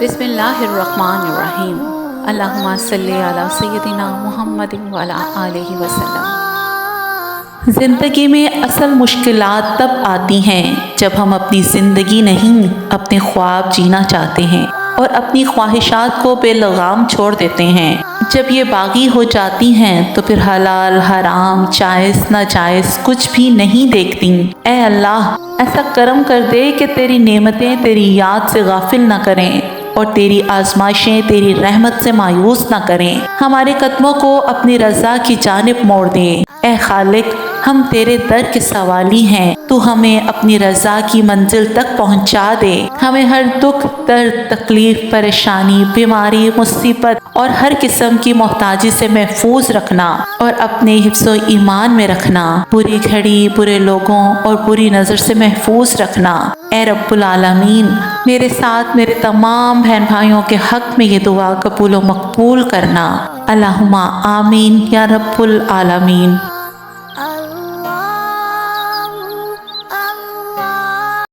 بسم اللہ الرحمن الرحیم۔ اللہم صلی علی سیدنا محمد وعلی آلہ وسلم۔ زندگی میں اصل مشکلات تب آتی ہیں جب ہم اپنی زندگی نہیں اپنے خواب جینا چاہتے ہیں اور اپنی خواہشات کو بے لگام چھوڑ دیتے ہیں۔ جب یہ باغی ہو جاتی ہیں تو پھر حلال حرام جائز ناجائز کچھ بھی نہیں دیکھتی۔ اے اللہ، ایسا کرم کر دے کہ تیری نعمتیں تیری یاد سے غافل نہ کریں اور تیری آزمائشیں تیری رحمت سے مایوس نہ کریں۔ ہمارے قدموں کو اپنی رضا کی جانب موڑ دے۔ اے خالق، ہم تیرے در کے سوالی ہیں، تو ہمیں اپنی رضا کی منزل تک پہنچا دے۔ ہمیں ہر دکھ درد تکلیف پریشانی بیماری مصیبت اور ہر قسم کی محتاجی سے محفوظ رکھنا اور اپنے حفظ و ایمان میں رکھنا۔ بری گھڑی برے لوگوں اور بری نظر سے محفوظ رکھنا۔ اے رب العالمین، میرے ساتھ میرے تمام بہن بھائیوں کے حق میں یہ دعا قبول و مقبول کرنا۔ اللہم آمین یا رب العالمین۔